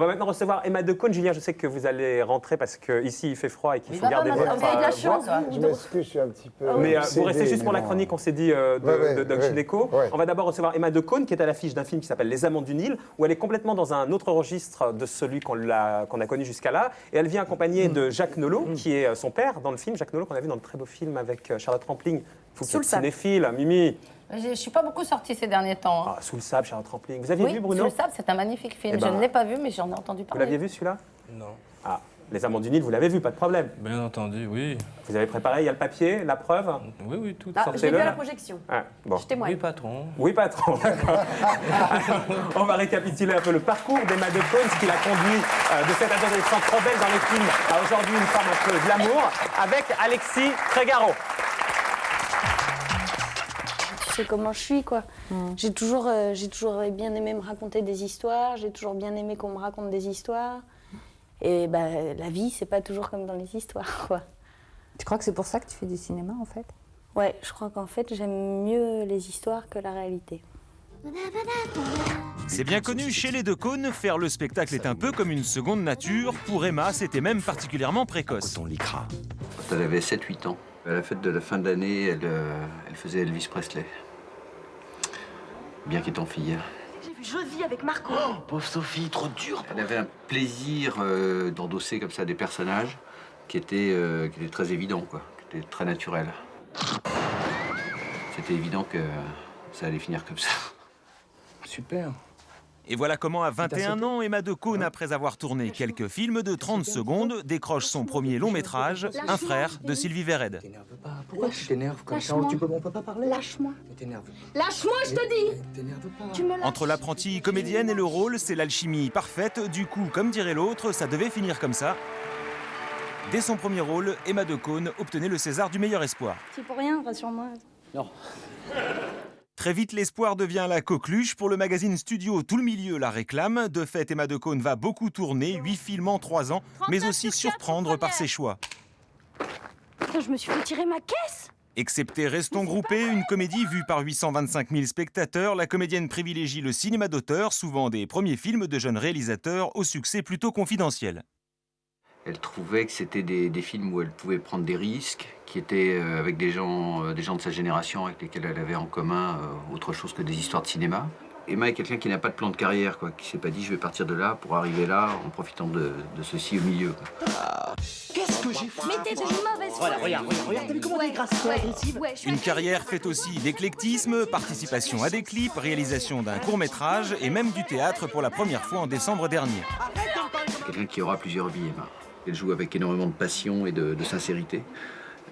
va maintenant recevoir Emma Decaune. Julien, je sais que vous allez rentrer parce qu'ici il fait froid et qu'il faut garder vous avez de la chance. Je m'excuse, je suis un petit peu. Mais vous restez juste pour la chronique, on s'est dit, de Doc Gineco. Ouais. On va d'abord recevoir Emma Decaune, qui est à l'affiche d'un film qui s'appelle Les Amants du Nil, où elle est complètement dans un autre registre de celui qu'on a connu jusqu'à là. Et elle vient accompagnée de Jacques Nolot, qui est son père dans le film. Jacques Nolot qu'on a vu dans le très beau film avec Charlotte Rampling. Faut que tu sois cinéphile, Mimi. Je ne suis pas beaucoup sortie ces derniers temps. Ah, Sous le sable, Charlotte Rampling. Vous aviez vu, Bruno? Sous le sable, c'est un magnifique film. Eh ben, je ne l'ai pas vu, mais j'en ai entendu Vous parler. l'aviez vu celui-là? Non. Ah, Les Amants du Nil, vous l'avez vu, pas de problème. Bien entendu, oui. Vous avez préparé, il y a le papier, la preuve? Oui, oui, tout. Ah, je l'ai vu Sortez-le, à la là. projection. Ah, bon. Je témoigne. Oui, patron. Oui, patron, d'accord. On va récapituler un peu le parcours d'Emma Decaune, ce qui l'a conduit de cette adolescente trop belle dans les films à aujourd'hui une femme un peu glamour, avec Alexis Trégaro. Tu sais comment je suis, quoi. J'ai toujours bien aimé me raconter des histoires, j'ai toujours bien aimé qu'on me raconte des histoires. Et ben, la vie, c'est pas toujours comme dans les histoires, quoi. Tu crois que c'est pour ça que tu fais du cinéma, en fait? Ouais, je crois qu'en fait, j'aime mieux les histoires que la réalité. C'est bien connu, chez les Decaune, faire le spectacle est un peu comme une seconde nature. Pour Emma, c'était même particulièrement précoce. Quand elle avait 7-8 ans, à la fête de la fin de l'année, elle faisait Elvis Presley. Bien qu'étant fille. J'ai vu Josie avec Marco. Oh, pauvre Sophie, trop dure. Elle avait un plaisir d'endosser comme ça des personnages qui étaient très évidents, quoi, qui étaient très naturels. C'était évident que ça allait finir comme ça. Super. Et voilà comment, à 21 ans, Emma Decaune, après avoir tourné quelques films de 30 secondes, décroche son premier long métrage, Un frère de Sylvie Verred. T'énerve pas. Pourquoi tu t'énerves comme ça? On peut pas parler. Lâche-moi. Mais t'énerves. Lâche-moi, je te dis. T'énerve pas. Tu me lâches. Entre l'apprentie comédienne et le rôle, c'est l'alchimie parfaite. Du coup, comme dirait l'autre, ça devait finir comme ça. Dès son premier rôle, Emma Decaune obtenait le César du meilleur espoir. C'est pour rien, rassure-moi. Non. Très vite, l'espoir devient la coqueluche. Pour le magazine Studio, tout le milieu la réclame. De fait, Emma Decaune va beaucoup tourner, 8 films en 3 ans, mais aussi surprendre par ses choix. Putain, je me suis fait tirer ma caisse. Excepté Restons groupés, une comédie vue par 825 000 spectateurs, la comédienne privilégie le cinéma d'auteur, souvent des premiers films de jeunes réalisateurs au succès plutôt confidentiel. Elle trouvait que c'était des films où elle pouvait prendre des risques, qui étaient avec des gens de sa génération avec lesquels elle avait en commun autre chose que des histoires de cinéma. Emma est quelqu'un qui n'a pas de plan de carrière, quoi, qui s'est pas dit je vais partir de là pour arriver là en profitant de ceci au milieu. Qu'est-ce que j'ai fait? Mais t'es une mauvaise foi. Regarde, t'as vu comment elle est gracieuse, agressive? Une carrière faite aussi d'éclectisme, participation à des clips, réalisation d'un court-métrage et même du théâtre pour la première fois en décembre dernier. C'est quelqu'un qui aura plusieurs vies, Emma. Elle joue avec énormément de passion et de sincérité.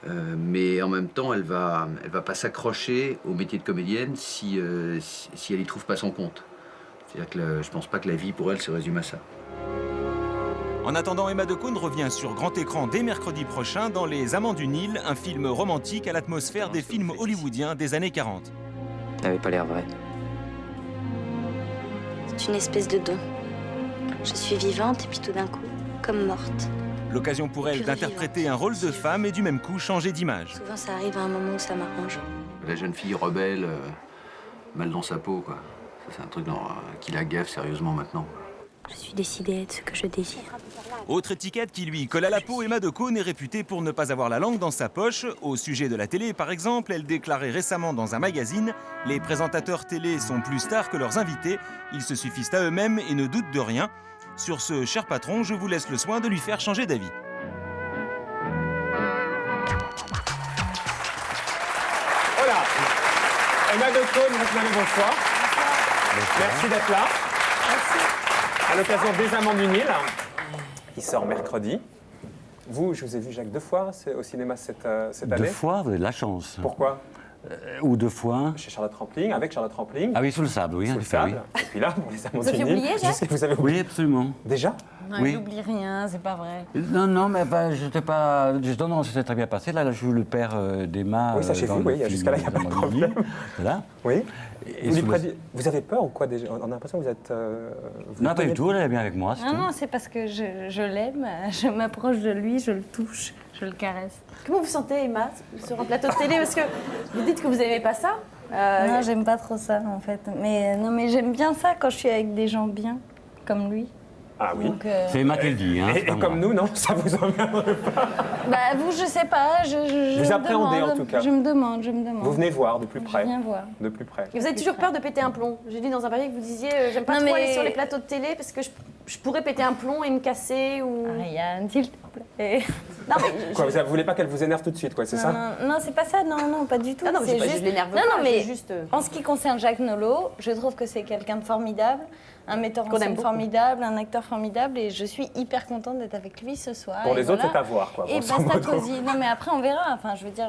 Mais en même temps, elle va pas s'accrocher au métier de comédienne si elle n'y trouve pas son compte. C'est-à-dire que je pense pas que la vie pour elle se résume à ça. En attendant, Emma Decaune revient sur grand écran dès mercredi prochain dans Les Amants du Nil, un film romantique à l'atmosphère des films hollywoodiens des années 40. T'avais pas l'air vrai. C'est une espèce de don. Je suis vivante et puis tout d'un coup, comme morte. L'occasion pour elle d'interpréter un rôle de femme et du même coup changer d'image. Souvent, ça arrive à un moment où ça m'arrange. La jeune fille rebelle, mal dans sa peau, quoi. Ça, c'est un truc qui la gaffe sérieusement maintenant. Je suis décidée à être ce que je désire. Autre étiquette qui lui colle à la peau, Emma Decaune est réputée pour ne pas avoir la langue dans sa poche. Au sujet de la télé, par exemple, elle déclarait récemment dans un magazine « Les présentateurs télé sont plus stars que leurs invités. Ils se suffisent à eux-mêmes et ne doutent de rien. » Sur ce, cher patron, je vous laisse le soin de lui faire changer d'avis. Voilà. Emma Decaune, bonsoir. Merci d'être là. À l'occasion des Amants du Nil, qui sort mercredi. Vous, je vous ai vu, Jacques, 2 fois au cinéma cette année. 2 fois, vous avez de la chance. Pourquoi? Ou 2 fois. Chez Charlotte Rampling, avec Charlotte Rampling. Ah oui, sous le sable, oui, en effet, oui. Et puis là, pour les Amants Vous du aviez Nil. oublié, Jacques? Vous avez oublié. Oui, absolument. Déjà? Non, Oui. il n'oublie rien, c'est pas vrai. Non, non, mais ben, j'étais pas. Non, non, c'était très bien passé. Là, je joue le père d'Emma. Oui, ça chez vous, oui, jusqu'à là, il n'y a pas de problème. Voilà. Oui. Et Vous avez peur ou quoi déjà? On a l'impression que vous êtes. Non, pas du tout, elle est bien avec moi. Non, non, c'est parce que je l'aime, je m'approche de lui, je le touche, je le caresse. Comment vous sentez, Emma, sur un plateau de télé? Parce que vous dites que vous n'aimez pas ça. Non, j'aime pas trop ça, en fait. Mais non, mais j'aime bien ça quand je suis avec des gens bien, comme lui. Ah oui. Donc, C'est Emma qui le dit. Hein, Et comme nous, non, ça vous emmerde pas. bah, vous, je sais pas. Je Vous me appréhendez, demande, en tout cas. Je me demande. Vous venez voir de plus près. Je viens voir. De plus près. Et vous avez toujours peur de péter un plomb. J'ai lu dans un papier que vous disiez j'aime pas Non, trop mais- aller sur les plateaux de télé parce que je pourrais péter un plomb et me casser ou. Ariane, s'il te plaît. Non, mais Quoi, vous voulez pas qu'elle vous énerve tout de suite, quoi, c'est ça? Non, c'est pas ça. Non, pas du tout. Ah non, c'est je l'énerve Non, pas, non, mais je juste. en ce qui concerne Jacques Nolot, je trouve que c'est quelqu'un de formidable, un metteur en Qu'on aime scène beaucoup. formidable, un acteur formidable, et je suis hyper contente d'être avec lui ce soir. Pour et les autres, voilà. c'est à voir, quoi. Et grosso basta modo. cosy. Non, mais après, on verra. Enfin, je veux dire,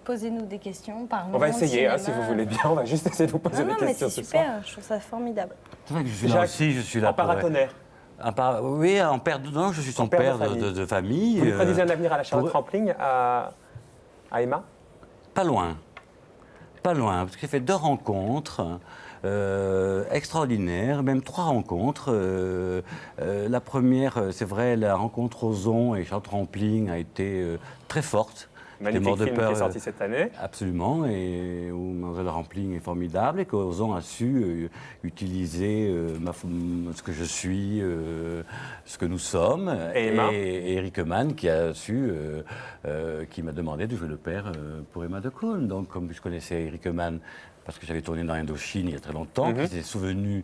posez-nous des questions, parlons. On va essayer, hein, si cinéma. vous voulez bien. On va juste essayer de vous poser Non, non, des mais questions c'est ce soir. super. Je trouve ça formidable. C'est vrai que je suis là Jacques, aussi, je suis là en pour... paratonnerre. Oui, en père de... Non, je suis son père père de de famille. Vous lui prédisez un avenir à la Charlotte pour- Rampling, à Emma? Pas loin. Pas loin, parce qu'il fait 2 rencontres extraordinaires, même 3 rencontres. La première, c'est vrai, la rencontre Ozon et Charlotte Rampling a été très forte. J'étais Magnifique mort de film qui peur, est sorti cette année. Absolument, et où Mademoiselle Rampling est formidable et qu'Ozon a su utiliser ce que je suis, ce que nous sommes. Et Emma. Et Eric Mann qui a su, qui m'a demandé de jouer le père pour Emma de Caunes. Donc, comme je connaissais Eric Mann, parce que j'avais tourné dans Indochine il y a très longtemps, qui s'est souvenu,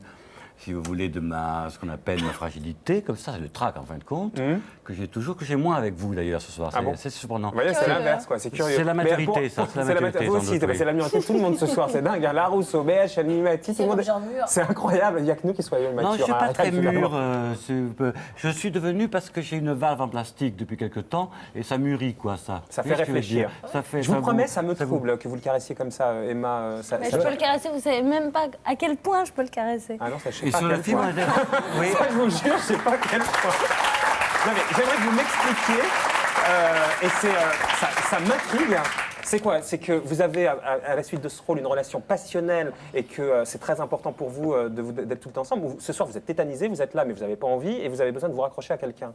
si vous voulez, de ce qu'on appelle ma fragilité, comme ça, c'est le trac en fin de compte, que j'ai toujours, que j'ai moins avec vous d'ailleurs ce soir. Ah bon? C'est surprenant. Vous voyez, c'est l'inverse, quoi. C'est curieux. C'est la Mais maturité, ça. C'est la maturité. Vous sans aussi, doute, oui. c'est la maturité de tout le monde ce soir. C'est dingue. Hein. Larousse, BH, Annie Mati, tout le monde. C'est incroyable. Il n'y a que nous qui soyons matures. Non, je ne suis pas hein, très finalement. mûr. Je suis devenu parce que j'ai une valve en plastique depuis quelque temps et ça mûrit, quoi, ça. Ça Vous fait voyez ce que je veux réfléchir. dire Ça fait, Je vous ça promets, ça me vous- trouble que vous le caressiez comme ça, Emma. Mais je peux le caresser, vous savez même pas à quel point je peux le caresser. Ah non, ça, je sais Et pas sur à le quel film, point. oui. Ça, je vous jure, je sais pas à quel point. Non, mais j'aimerais que vous m'expliquiez, et ça m'intrigue. C'est quoi? C'est que vous avez, à la suite de ce rôle, une relation passionnelle et que c'est très important pour vous d'être tout le temps ensemble. Ce soir, vous êtes tétanisé, vous êtes là, mais vous n'avez pas envie et vous avez besoin de vous raccrocher à quelqu'un,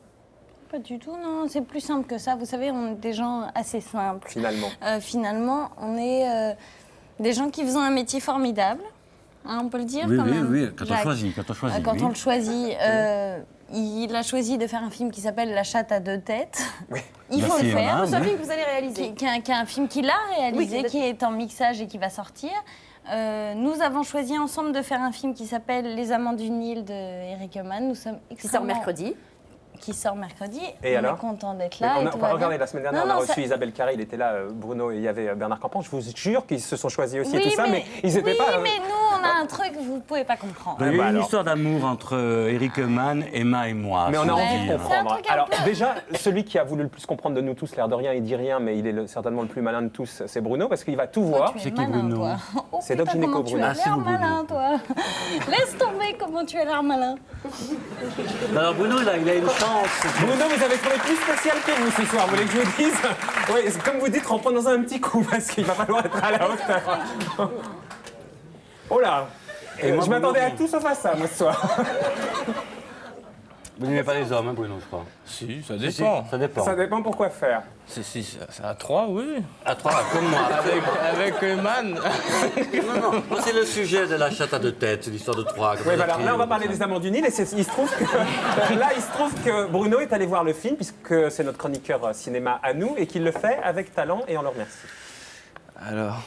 Pas du tout, non, c'est plus simple que ça. Vous savez, on est des gens assez simples. finalement. Finalement, on est des gens qui font un métier formidable, hein, on peut le dire Oui, quand oui, même. oui, quand on Jacques. choisit. Quand Oui. on le choisit, il a choisi de faire un film qui s'appelle La chatte à 2 têtes. Il faut Merci, le faire. Emma. C'est un film que vous allez réaliser. Qui est un film qu'il a réalisé, Oui, qui est en mixage et qui va sortir. Nous avons choisi ensemble de faire un film qui s'appelle Les Amants du Nil de Eric Mann. Nous sommes Qui sort mercredi. Qui sort mercredi. Et on alors est content d'être Mais là. et tout va regardez, bien. la semaine dernière, Non, on a non, reçu ça- Isabelle Carré, il était là, Bruno, et il y avait Bernard Campan. Je vous jure qu'ils se sont choisis aussi et Oui, tout ça, mais ils n'étaient oui, pas. mais nous, on a un truc que vous ne pouvez pas comprendre. Donc, il y a bah eu une alors. histoire d'amour entre Eric Mann, Emma et moi. Mais on a si envie on de dit. C'est un comprendre. truc un Alors peu- déjà, celui qui a voulu le plus comprendre de nous tous, l'air de rien, il dit rien, mais il est certainement le plus malin de tous, c'est Bruno, parce qu'il va tout voir. Tu es C'est qui, malin, Bruno toi. Oh, C'est putain, Doc Gynéco, comment tu Bruno. as Ah, c'est l'air vous, Bruno. malin, toi. Laisse tomber comment tu as l'air malin. Alors Bruno, il a une chance. Bruno, vous avez trouvé plus spécial que vous ce soir, vous voulez que je vous dise? Oui, c'est comme vous dites, rentrons dans un petit coup, parce qu'il va falloir être à la hauteur. Oh là, Et moi, je m'attendais à Bruno. tout sauf à ça, moi, ce soir. Vous n'aimez pas les hommes, hein, Bruno, je crois. Si, ça dépend. Ça dépend. Ça dépend pourquoi faire. C'est à 3, oui. À 3, comme moi. Avec Man. Non, moi, c'est le sujet de la chatte à 2 têtes, l'histoire de 3. Oui, bah alors là, on va parler des Amants du Nil, et il se trouve que Bruno est allé voir le film, puisque c'est notre chroniqueur cinéma à nous, et qu'il le fait avec talent, et on le remercie. Alors,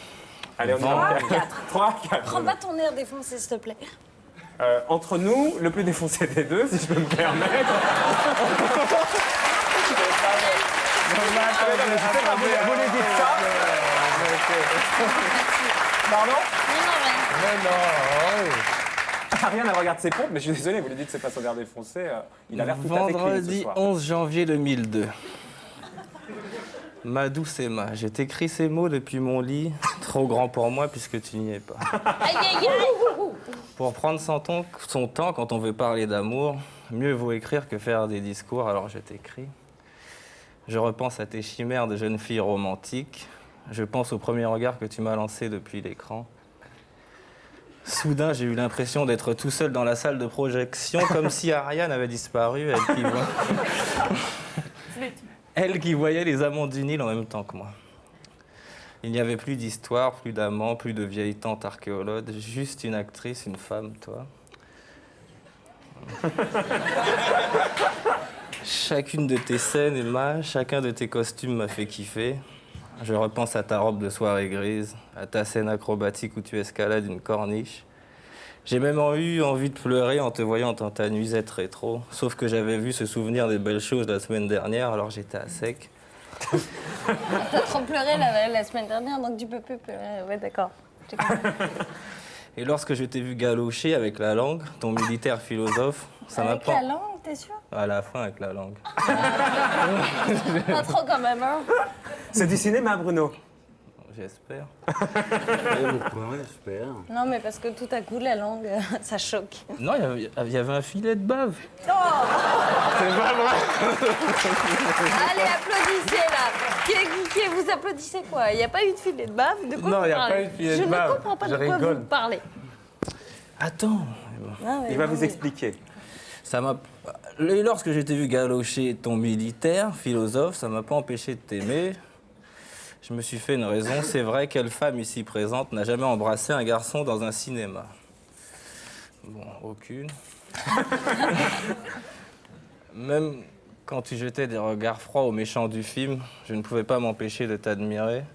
Allez, on y va. 3, 4. Prends pas ton air défoncé, s'il te plaît. Entre nous, le plus défoncé des deux, si je peux me permettre. Vous les dites ça? Pardon? Ariane, elle regarde ses pompes, mais je suis désolé, vous lui dites que c'est pas son air défoncé. Il a l'air tout à fait clean ce vendredi soir. 11 janvier 2002. Ma douce Emma, j'ai écrit ces mots depuis mon lit, trop grand pour moi puisque tu n'y es pas. Aïe, aïe, aïe. Pour prendre son temps quand on veut parler d'amour, mieux vaut écrire que faire des discours, alors je t'écris. Je repense à tes chimères de jeune fille romantique. Je pense au premier regard que tu m'as lancé depuis l'écran. Soudain, j'ai eu l'impression d'être tout seul dans la salle de projection, comme si Ariane avait disparu, elle qui voyait les Amants du Nil en même temps que moi. Il n'y avait plus d'histoire, plus d'amants, plus de vieilles tantes archéologues, juste une actrice, une femme, toi. Chacune de tes scènes, Emma, chacun de tes costumes m'a fait kiffer. Je repense à ta robe de soirée grise, à ta scène acrobatique où tu escalades une corniche. J'ai même eu envie de pleurer en te voyant dans ta nuisette rétro. Sauf que j'avais vu ce souvenir des belles choses la semaine dernière, alors j'étais à sec. T'as trop pleuré la semaine dernière, donc tu peux plus pleurer. Ouais, d'accord. Et lorsque je t'ai vu galocher avec la langue, ton militaire philosophe, ça m'a Avec pas... la langue, t'es sûr? À la fin, avec la langue. Pas trop quand même, hein? C'est du cinéma, Bruno. J'espère. J'espère. Non, mais parce que tout à coup, la langue, ça choque. Non, il y avait un filet de bave. C'est pas vrai. Allez, applaudissez là. Vous applaudissez quoi? Il n'y a pas eu de filet de bave? De quoi Non, vous il y a parlez? pas eu de filet de Je bave. ne comprends pas Je de quoi rigole. vous parlez. Attends. Ah ouais, Il va non, vous mais- expliquer. Ça m'a... Et lorsque je t'ai vu galocher ton militaire philosophe, ça m'a pas empêché de t'aimer. Je me suis fait une raison. C'est vrai, quelle femme ici présente n'a jamais embrassé un garçon dans un cinéma? Bon, aucune. Même quand tu jetais des regards froids aux méchants du film, je ne pouvais pas m'empêcher de t'admirer.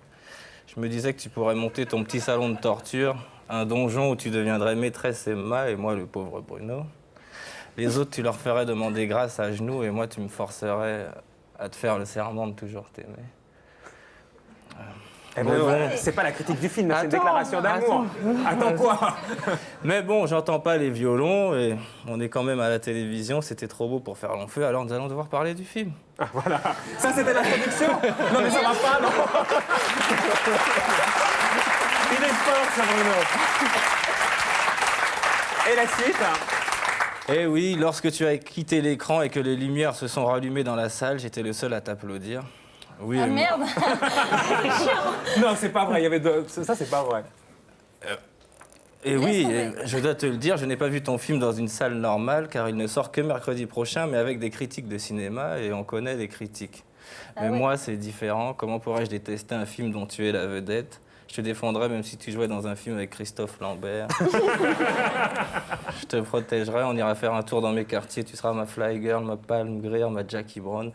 Je me disais que tu pourrais monter ton petit salon de torture, un donjon où tu deviendrais maîtresse Emma et moi le pauvre Bruno. Les autres, tu leur ferais demander grâce à genoux et moi, tu me forcerais à te faire le serment de toujours t'aimer. Eh Bon, ben, bon. c'est pas la critique du film, c'est une Attends, déclaration d'amour. Attends quoi? Mais bon, j'entends pas les violons et on est quand même à la télévision, c'était trop beau pour faire long feu, alors nous allons devoir parler du film. Ah, voilà. Ça, c'était l'introduction? Non, mais ça va pas, non. Il est fort, ça, Bruno. Et la suite? Eh oui, lorsque tu as quitté l'écran et que les lumières se sont rallumées dans la salle, j'étais le seul à t'applaudir. Oui, Ah Emma. merde. Non, c'est pas vrai. Il y avait deux... Ça, c'est pas vrai. Et oui, je dois te le dire, je n'ai pas vu ton film dans une salle normale car il ne sort que mercredi prochain, mais avec des critiques de cinéma et on connaît les critiques. Mais ouais. moi, c'est différent. Comment pourrais-je détester un film dont tu es la vedette? Je te défendrais même si tu jouais dans un film avec Christophe Lambert. Je te protégerai, on ira faire un tour dans mes quartiers. Tu seras ma Fly Girl, ma Palm Greer, ma Jackie Brown.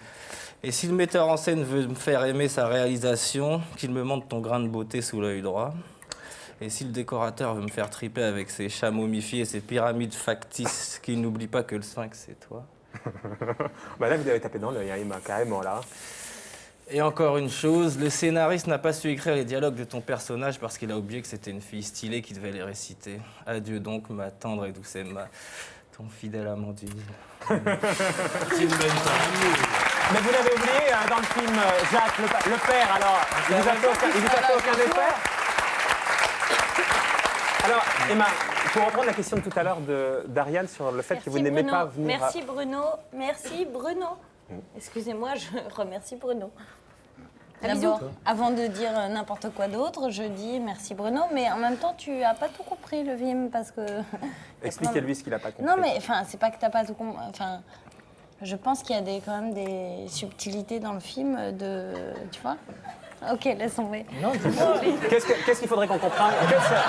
Et si le metteur en scène veut me faire aimer sa réalisation, qu'il me montre ton grain de beauté sous l'œil droit. Et si le décorateur veut me faire triper avec ses chats momifiés et ses pyramides factices, qu'il n'oublie pas que le sphinx, c'est toi. Bah là, vous avez tapé dans l'œil, hein, Emma, carrément, là. Et encore une chose, le scénariste n'a pas su écrire les dialogues de ton personnage parce qu'il a oublié que c'était une fille stylée qui devait les réciter. Adieu donc, ma tendre et douce Emma, ton fidèle amant du Nil. C'est une bonne famille. Mais vous l'avez oublié, dans le film, Jacques, le père, alors, il vous a fait aucun effet? Alors, Emma, pour reprendre la question de tout à l'heure d'Ariane sur le fait que vous n'aimez pas venir... Merci Bruno. Merci Bruno. Excusez-moi, je remercie Bruno. D'abord, avant de dire n'importe quoi d'autre, je dis merci Bruno, mais en même temps, tu n'as pas tout compris le film parce que... Expliquez-lui ce qu'il n'a pas compris. Non, mais enfin, c'est pas que t'as pas tout compris. Enfin, je pense qu'il y a quand même des subtilités dans le film tu vois. Ok, laisse tomber. Qu'est-ce qu'il faudrait qu'on comprenne?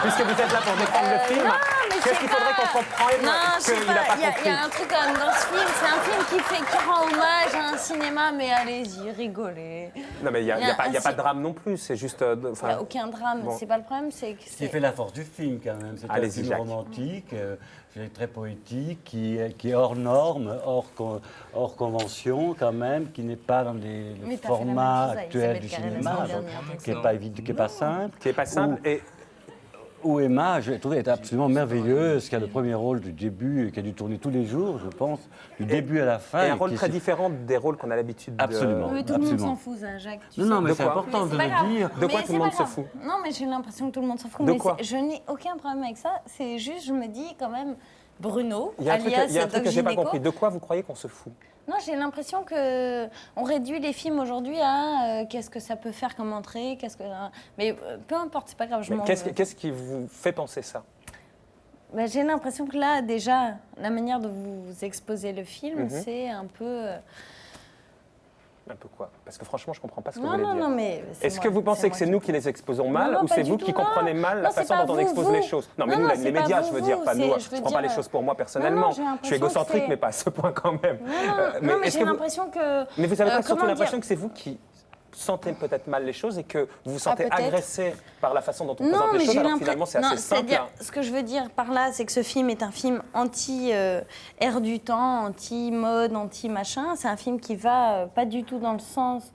Puisque vous êtes là pour défendre le film, qu'est-ce qu'il faudrait qu'on comprenne Non, je sais qu'il n'a pas. pas Il y compris? a un truc quand même dans ce film. C'est un film qui rend hommage à un cinéma, mais allez-y, rigolez. Non, mais il n'y a, pas de drame non plus, c'est juste... Il n'y a aucun drame. bon. C'est pas le problème, c'est que Ce qui c'est... fait la force du film, quand même. C'est un Allez-y, film Jacques. romantique, très poétique, qui est hors norme, hors convention, quand même, qui n'est pas dans les Mais t'as fait la formats même chose avec actuels du Isabelle Carré la cinéma, semaine donc, dernière, qui n'est pas évident, qui n'est pas simple. Qui n'est pas simple. Et Où Emma, je l'ai trouvé être absolument merveilleuse, qui a le premier rôle du début, qui a dû tourner tous les jours, je pense, du début à la fin. un rôle qui très se- différent des rôles qu'on a l'habitude de... Absolument. Mais tout le monde absolument. s'en fout, ça, Jacques. Tu Non, sais. non, mais De c'est quoi important Mais de c'est pas le grave. dire. De quoi Mais tout le c'est monde pas se grave. fout? Non, mais j'ai l'impression que tout le monde s'en fout. De mais quoi? je n'ai aucun problème avec ça. C'est juste, je me dis quand même, Bruno, Il y a un truc, alias il y a un truc Doc que j'ai pas Gynéco. compris. De quoi vous croyez qu'on se fout? Non, j'ai l'impression que on réduit les films aujourd'hui à qu'est-ce que ça peut faire comme entrée, mais peu importe, c'est pas grave. Je Mais m'en qu'est-ce qui vous fait penser ça? Ben, j'ai l'impression que là, déjà, la manière de vous exposer le film, c'est un peu. Un peu quoi? Parce que franchement, je comprends pas ce que vous Non, voulez non, dire. non, mais. Est-ce que vous pensez que c'est nous qui les exposons mal Non, ou pas c'est du vous tout, qui non. comprenez mal la Non, c'est façon pas dont on vous, expose vous. les choses? Non, mais Non, nous, non, les c'est pas médias, vous, je veux dire, vous, pas nous. c'est- je Je veux prends pas dire, les choses pour moi personnellement. j'ai Je l'impression suis égocentrique, que mais pas à ce point quand même. Non, mais j'ai l'impression que. Mais vous avez pas surtout comment l'impression dire que c'est vous qui sentez peut-être mal les choses et que vous vous sentez peut-être. agressé par la façon dont on Non, présente mais les choses, j'ai alors que l'impression. finalement c'est Non, assez simple. c'est-à-dire, ce que je veux dire par là, c'est que ce film est un film anti-air du temps, anti-mode, anti-machin. C'est un film qui va pas du tout dans le sens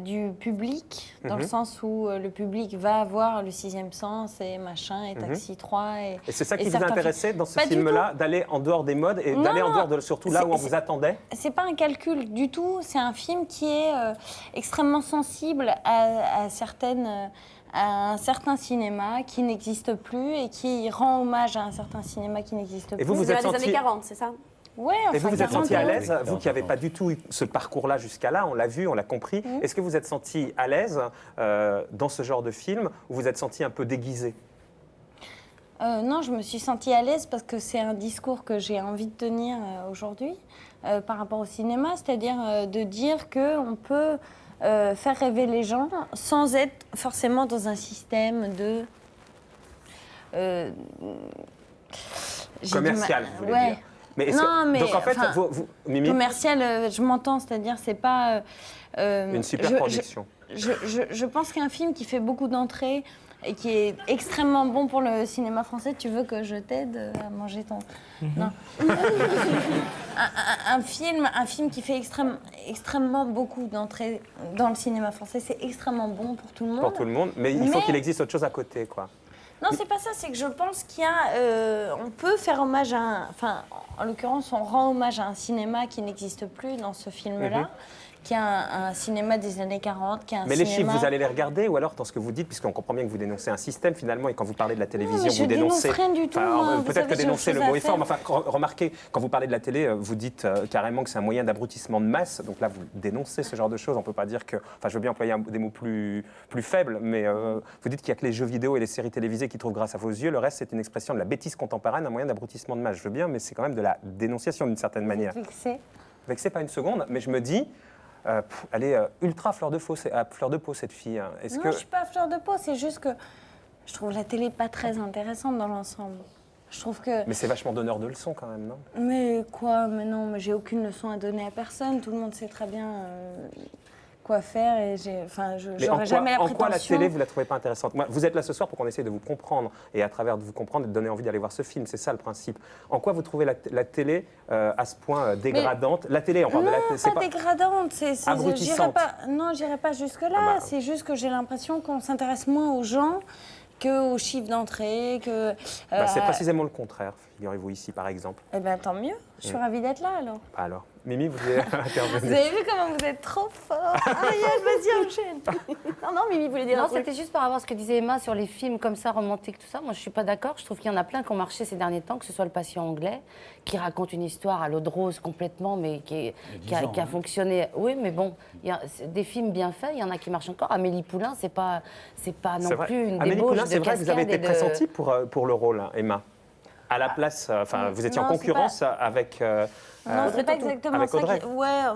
du public, dans le sens où le public va voir le sixième sens et machin, et Taxi 3. Et c'est ça qui vous certains intéressait dans ce Pas du film-là, d'aller en dehors des modes et Non, d'aller en non. dehors de surtout là où on vous attendait? C'est pas un calcul du tout, c'est un film qui est extrêmement sensible à un certain cinéma qui n'existe plus et qui rend hommage à un certain cinéma qui n'existe plus. Et vous êtes Dans les senti... années 40, c'est ça? Ouais, Et vous vous êtes 40 senti à ans. l'aise, vous qui n'avez pas du tout eu ce parcours-là jusqu'à là, on l'a vu, on l'a compris. Est-ce que vous êtes senti à l'aise dans ce genre de film ou vous êtes senti un peu déguisé? Non, je me suis sentie à l'aise parce que c'est un discours que j'ai envie de tenir aujourd'hui par rapport au cinéma, c'est-à-dire de dire qu'on peut faire rêver les gens sans être forcément dans un système de... j'ai du Commercial, mal- vous voulez ouais. dire. Mais est-ce Non, que... mais, Donc en fait, enfin, Mimi, commercial, je m'entends, c'est-à-dire c'est pas... une super production. Je pense qu'un film qui fait beaucoup d'entrées et qui est extrêmement bon pour le cinéma français, tu veux que je t'aide à manger ton... Non. un film qui fait extrêmement beaucoup d'entrées dans le cinéma français, c'est extrêmement bon pour tout le monde. Pour tout le monde, mais il faut qu'il existe autre chose à côté, quoi. Non, c'est pas ça, c'est que je pense qu'il y a... on peut faire hommage à Enfin, en l'occurrence, on rend hommage à un cinéma qui n'existe plus dans ce film-là, qui est un cinéma des années 40, qui est un Mais cinéma... les chiffres, vous allez les regarder ou alors dans ce que vous dites, puisqu'on comprend bien que vous dénoncez un système finalement, et quand vous parlez de la télévision, mais je vous dénoncez... dénonce rien du tout, moi. Vous Peut-être que savez, j'ai dénoncer autre le chose mot à est fort, mais faire. enfin, remarquez, quand vous parlez de la télé, vous dites carrément que c'est un moyen d'abrutissement de masse, donc là vous dénoncez ce genre de choses, on ne peut pas dire que... Enfin, je veux bien employer des mots plus faibles, mais vous dites qu'il n'y a que les jeux vidéo et les séries télévisées qui trouvent grâce à vos yeux, le reste c'est une expression de la bêtise contemporaine, un moyen d'abrutissement de masse, je veux bien, mais c'est quand même de la dénonciation d'une certaine manière. Vexé, pas une seconde, mais je me dis... elle est ultra à fleur de peau, cette fille. Hein. Non, je ne suis pas à fleur de peau, c'est juste que je trouve la télé pas très intéressante dans l'ensemble. Je trouve que... Mais c'est vachement donneur de leçons quand même, non? Mais quoi? Mais non, mais j'ai aucune leçon à donner à personne. Tout le monde sait très bien quoi faire et j'aurais jamais la prétention... En quoi la télé, vous la trouvez pas intéressante? Moi, vous êtes là ce soir pour qu'on essaye de vous comprendre et à travers de vous comprendre, de donner envie d'aller voir ce film. C'est ça le principe. En quoi vous trouvez la télé à ce point dégradante? La télé, on parle de la télé, pas dégradante, abrutissante. J'irai pas jusque-là. C'est juste que j'ai l'impression qu'on s'intéresse moins aux gens qu'aux chiffres d'entrée, que... c'est précisément le contraire, figurez-vous ici par exemple. Eh bien, tant mieux. Je suis ravie d'être là, alors. Alors, Mimi, vous voulez intervenir? Vous avez vu comment vous êtes trop fort. Ariel, vas-y, enchaîne. Non, Mimi voulait dire Non, un truc. c'était juste par rapport à ce que disait Emma sur les films comme ça, romantiques, tout ça. Moi, je suis pas d'accord. Je trouve qu'il y en a plein qui ont marché ces derniers temps, que ce soit Le Patient anglais, qui raconte une histoire à l'eau de rose complètement, mais qui a fonctionné. Oui, mais bon, c'est des films bien faits, il y en a qui marchent encore. Amélie Poulain, c'est pas non plus une Amélie débauche Poulain, de c'est vrai que vous avez été cascade et de... pressentie pour le rôle, hein, Emma. À la place, vous étiez en Non, c'est concurrence avec... Non, c'est pas exactement avec ça. Audrey.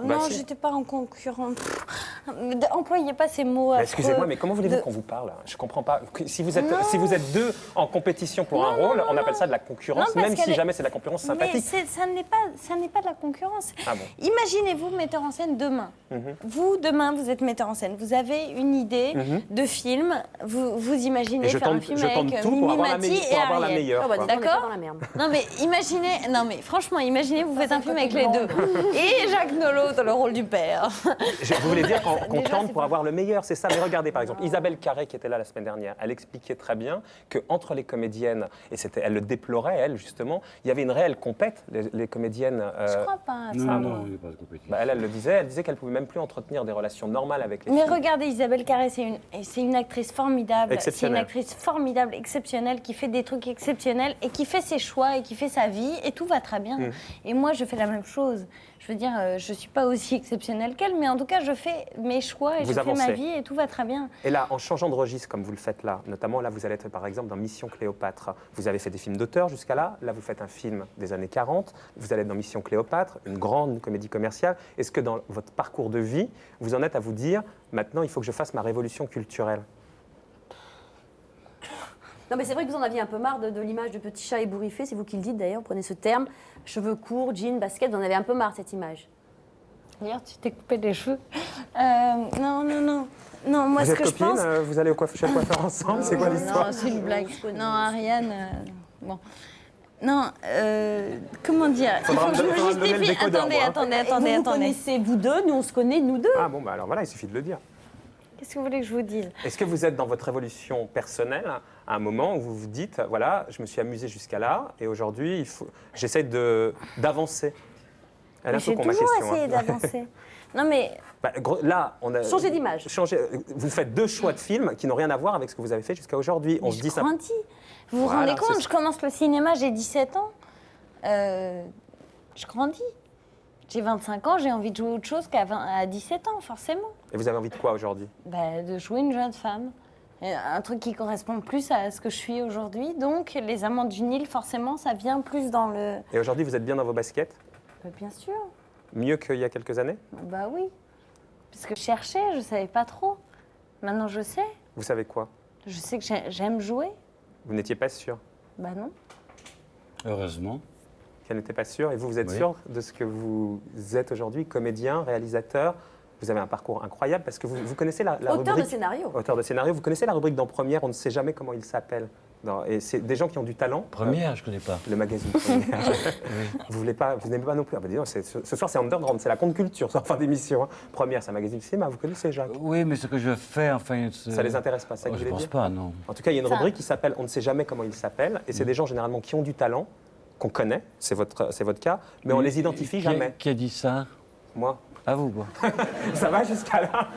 Non, si. j'étais pas en concurrence. Employez pas ces mots affreux. Excusez-moi, mais comment voulez-vous qu'on vous parle? Je comprends pas. Si vous êtes deux en compétition pour un rôle, on appelle ça de la concurrence, même si jamais c'est de la concurrence sympathique. Mais ça n'est pas de la concurrence. Ah bon. Imaginez-vous metteur en scène demain. Vous, demain, vous êtes metteur en scène. Vous avez une idée de film. Vous imaginez faire un film avec Mimi Mati et Ariel. meilleure. D'accord. Non, mais imaginez... Non, mais franchement, imaginez, vous faites un film avec les deux. Et Jacques Nolot dans le rôle du père. Vous voulez dire qu'on tente pour avoir le meilleur, c'est ça. Mais regardez, par exemple, Isabelle Carré, qui était là la semaine dernière, elle expliquait très bien qu'entre les comédiennes, et elle le déplorait, elle, justement, il y avait une réelle compète, les comédiennes... Je crois pas à ça. Non, il n'y a pas de compétition. Elle le disait, elle disait qu'elle ne pouvait même plus entretenir des relations normales avec les Mais filles. regardez, Isabelle Carré, c'est une actrice formidable. C'est une actrice formidable, exceptionnelle, qui fait des trucs exceptionnels et qui fait ses choix et qui fait sa vie et tout va très bien. Et moi, je fais la la même chose. Je veux dire, je ne suis pas aussi exceptionnelle qu'elle, mais en tout cas, je fais mes choix et Vous je fais ma avancez. vie et tout va très bien. Et là, en changeant de registre, comme vous le faites là, notamment là, vous allez être par exemple dans Mission Cléopâtre. Vous avez fait des films d'auteur jusqu'à là. Là, vous faites un film des années 40. Vous allez être dans Mission Cléopâtre, une grande comédie commerciale. Est-ce que dans votre parcours de vie, vous en êtes à vous dire, maintenant, il faut que je fasse ma révolution culturelle? Non, mais c'est vrai que vous en aviez un peu marre de l'image du petit chat ébouriffé, c'est vous qui le dites d'ailleurs, prenez ce terme. Cheveux courts, jeans, basket, vous en avez un peu marre de cette image. D'ailleurs, tu t'es coupé les cheveux. Non, non, non. Non, moi, Vous ce êtes que je copines, pense... vous allez chez le coiffeur ensemble, c'est quoi l'histoire? Non, c'est une blague. Non, Ariane... bon. Non, comment dire? Faudra me donner le décodeur, Attendez, moi, hein. attendez. Vous connaissez vous deux, nous on se connaît, nous deux. Ah bon, bah alors voilà, il suffit de le dire. Qu'est-ce que vous voulez que je vous dise? Est-ce que vous êtes dans votre évolution personnelle à un moment où vous vous dites, voilà, je me suis amusée jusqu'à là et aujourd'hui, j'essaie d'avancer? Elle est un peu J'ai con, ma toujours question. essayé Hein. d'avancer. Non, mais Bah, là, on a Changer d'image. Vous faites deux choix de films qui n'ont rien à voir avec ce que vous avez fait jusqu'à aujourd'hui. On se dit je ça. grandis. Vous vous Voilà, rendez compte? c'est- Je commence le cinéma, j'ai 17 ans. Je grandis. J'ai 25 ans, j'ai envie de jouer autre chose à 17 ans, forcément. Et vous avez envie de quoi aujourd'hui? Bah, de jouer une jeune femme. Et un truc qui correspond plus à ce que je suis aujourd'hui. Donc, Les Amants du Nil, forcément, ça vient plus dans le... Et aujourd'hui, vous êtes bien dans vos baskets? Bah, bien sûr. Mieux qu'il y a quelques années? Bah oui. Parce que je cherchais, je savais pas trop. Maintenant, je sais. Vous savez quoi? Je sais que j'aime jouer. Vous n'étiez pas sûr Bah non. Heureusement. qu'elle n'était pas sûre. Et vous, vous êtes Oui. sûr de ce que vous êtes aujourd'hui, comédien, réalisateur? Vous avez un parcours incroyable parce que vous connaissez la Auteur rubrique... de scénario. Auteur de scénario. Vous connaissez la rubrique dans Première, on ne sait jamais comment il s'appelle. Et c'est des gens qui ont du talent. Première, je ne connais pas. Le magazine Première. Vous n'aimez pas non plus. Ah bah dis donc, ce soir, c'est Underground, c'est la compte culture, c'est en fin d'émission. Hein. Première, c'est un magazine cinéma, vous connaissez, Jacques? Oui, mais ce que je fais, enfin... Ça les intéresse pas, ça que Je vous ne voulez pense dire? pas, non. En tout cas, il y a une rubrique qui s'appelle On ne sait jamais comment il s'appelle. Et c'est des gens généralement qui ont du talent, qu'on connaît, c'est votre cas, mais on les identifie jamais. Qui a dit ça? Moi. À vous, quoi. Ça va jusqu'à là?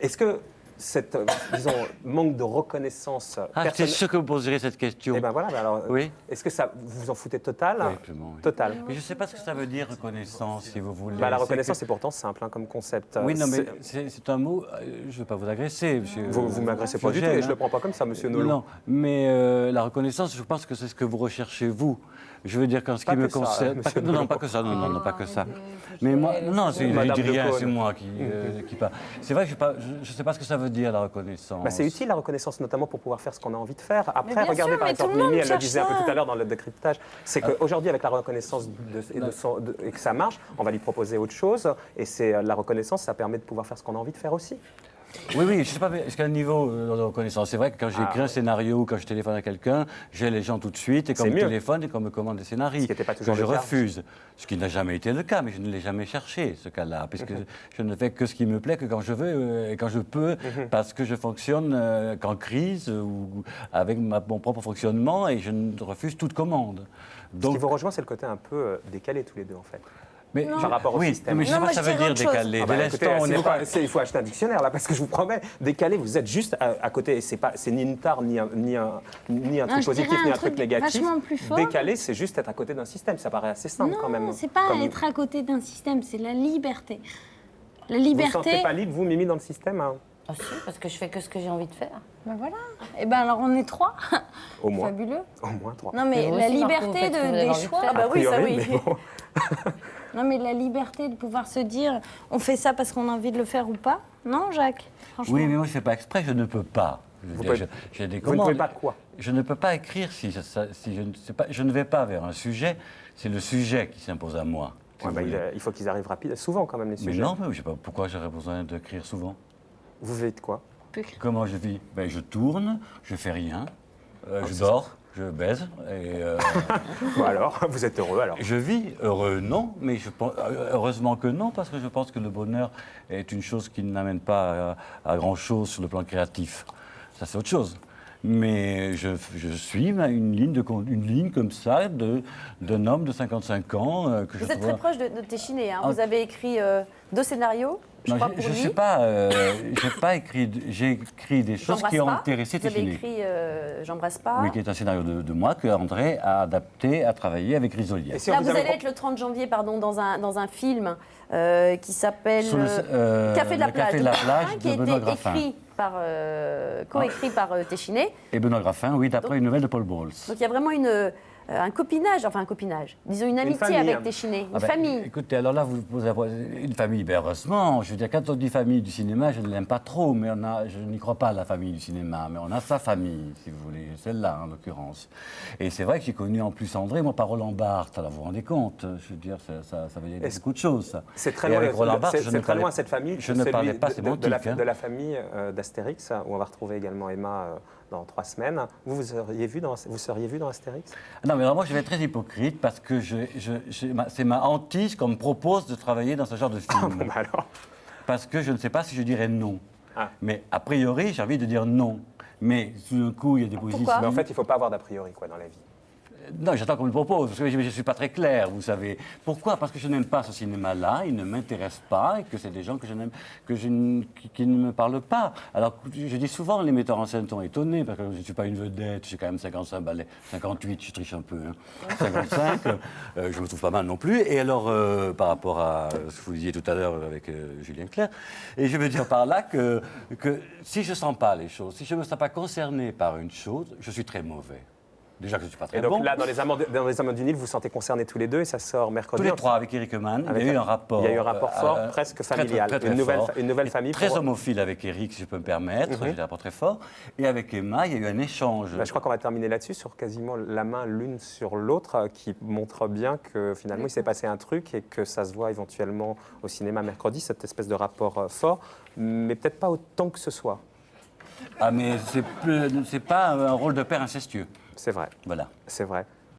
Est-ce que cette, disons, manque de reconnaissance Ah, j'étais sûr que vous poserez cette question. Eh ben voilà, bah alors, Oui. est-ce que ça, vous vous en foutez total? Oui, absolument, oui. Total. Mais je ne sais pas ce que ça veut dire, reconnaissance, si vous voulez. Bah, la C'est reconnaissance, que- c'est pourtant simple hein, comme concept. Oui, non, mais c'est un mot... je ne veux pas vous agresser, monsieur. Vous ne m'agressez pas du tout Fogel, et je ne hein. le prends pas comme ça, monsieur Nolot. Non, mais la reconnaissance, je pense que c'est ce que vous recherchez, vous. Je veux dire qu'en ce Pas qui me que ça, concerne... monsieur non, Nolot. pas que ça, non, pas que ça. Mais moi, non, je Madame dis de rien, Caunes. c'est moi qui parle. C'est vrai que je ne sais pas ce que ça veut dire, la reconnaissance. Bah, c'est utile la reconnaissance, notamment pour pouvoir faire ce qu'on a envie de faire. Après, bien regardez sûr, par mais exemple tout le monde Mimi, elle le cherche disait un peu ça. tout à l'heure dans le décryptage, c'est qu'aujourd'hui, avec la reconnaissance et que ça marche, on va lui proposer autre chose. Et c'est la reconnaissance, ça permet de pouvoir faire ce qu'on a envie de faire aussi. Oui, je ne sais pas jusqu'à quel niveau de reconnaissance. C'est vrai que quand j'écris un scénario ou quand je téléphone à quelqu'un, j'ai les gens tout de suite et qu'on C'est me mieux. téléphone et qu'on me commande des scénarios. Ce qui n'était pas toujours que je le cas. refuse. Ce qui n'a jamais été le cas, mais je ne l'ai jamais cherché, ce cas-là, puisque je ne fais que ce qui me plaît, que quand je veux et quand je peux, parce que je fonctionne qu'en crise ou avec mon propre fonctionnement et je refuse toute commande. Ce qui vous rejoint, c'est le côté un peu décalé tous les deux, en fait. Mais Par rapport au oui, système. mais je ne sais pas ce que ça veut dire décalé. Ah bah, Dès écoutez, l'instant, on si n'est vous- pas... il faut acheter un dictionnaire là, parce que je vous promets, décalé, vous êtes juste à côté. C'est ni une tare, ni un truc je positif, dirais ni un un truc truc négatif. vachement plus fort. Décalé, c'est juste être à côté d'un système. Ça paraît assez simple quand même. Non, c'est pas Comme- être à côté d'un système, c'est la liberté. La Vous ne liberté... sentez pas libre, vous, Mimi, dans le système hein? Ah si, parce que je fais que ce que j'ai envie de faire. Ben voilà. Et ben alors on est trois. Au moins. Fabuleux. Au moins 3. Non mais vous la aussi, Marco, vous liberté faites ce que vous avez des envie de choix. faire. Ah bah oui, ça oui. Mais bon. Non mais la liberté de pouvoir se dire on fait ça parce qu'on a envie de le faire ou pas. Non Jacques? Franchement. Oui, mais moi, je ne fais pas exprès, je ne peux pas. Vous pouvez- J'ai des Vous ne commandes. pouvez pas quoi? Je ne peux pas écrire si je ne sais pas. Je ne vais pas vers un sujet, c'est le sujet qui s'impose à moi. si Ouais, vous bah, voulez. il faut qu'ils arrivent rapide, souvent quand même les Mais sujets. non, mais je sais pas pourquoi j'aurais besoin d'écrire souvent. Vous faites quoi? Comment je vis? Ben, je tourne, je fais rien, je dors, je baise et Bon alors, vous êtes heureux alors? je vis. Heureux, non, mais heureusement que non, parce que je pense que le bonheur est une chose qui n'amène pas à grand-chose sur le plan créatif. Ça, c'est autre chose. mais je suis une ligne comme ça d'un homme de 55 ans que Vous êtes très proche de Téchiné. Hein. Vous avez écrit 2 scénarios. Je crois pour lui. Sais pas, j'ai écrit des choses qui ont intéressé Téchiné. Vous avez écrit J'embrasse pas. Oui, qui est un scénario de moi que André a adapté, a travaillé avec Risolier. Là, vous allez être le 30 janvier, pardon, dans un film qui s'appelle Café de la plage, qui a été écrit par, coécrit par Téchiné. Et Benoît Graffin, oui, d'après une nouvelle de Paul Bowles. Donc il y a vraiment un copinage, disons une amitié famille, avec Téchiné, une famille. Écoutez, alors là, vous avez une famille, bien heureusement. Je veux dire, quand on dit famille du cinéma, je ne l'aime pas trop, mais je n'y crois pas à la famille du cinéma, mais on a sa famille, si vous voulez, celle-là en l'occurrence. Et c'est vrai que j'ai connu en plus André, moi, par Roland Barthes, alors vous vous rendez compte, je veux dire, ça veut dire beaucoup de choses, ça. C'est très loin, cette famille. Je ne parlais pas sémantique. De la famille d'Astérix, où on va retrouver également Emma dans 3 semaines. Vous seriez vu dans Astérix? Non, mais alors moi, je vais être très hypocrite parce que c'est ma hantise qu'on me propose de travailler dans ce genre de film. Bah alors. Parce que je ne sais pas si je dirais non. Ah. Mais a priori, j'ai envie de dire non. Mais tout d'un coup, il y a des positions... Mais en fait, il ne faut pas avoir d'a priori dans la vie. Non, j'attends qu'on me le propose, parce que je ne suis pas très clair, vous savez. Pourquoi? Parce que je n'aime pas ce cinéma-là, il ne m'intéresse pas, et que c'est des gens que je n'aime, qui ne me parlent pas. Alors, je dis souvent, les metteurs en scène sont étonnés, parce que je ne suis pas une vedette, j'ai quand même 55 ballets, 58, je triche un peu, hein. 55, je me trouve pas mal non plus. Et alors, par rapport à ce que vous disiez tout à l'heure avec Julien Clerc, et je veux dire par là que si je ne sens pas les choses, si je ne me sens pas concerné par une chose, je suis très mauvais. Déjà que je ne suis pas très bon. Et donc là, dans les Amants du Nil, vous vous sentez concernés tous les deux et ça sort mercredi. Tous les 3 avec Éric Mann. Il y a eu un rapport. Il y a eu un rapport fort, presque familial. Très une nouvelle famille. Très homophile avec Éric, si je peux me permettre. J'ai un rapport très fort. Et avec Emma, il y a eu un échange. Je crois qu'on va terminer là-dessus, sur quasiment la main l'une sur l'autre, qui montre bien que finalement il s'est passé un truc et que ça se voit éventuellement au cinéma mercredi, cette espèce de rapport fort, mais peut-être pas autant que ce soit. Ah, mais c'est pas un rôle de père incestueux. C'est vrai. Voilà. C'est vrai.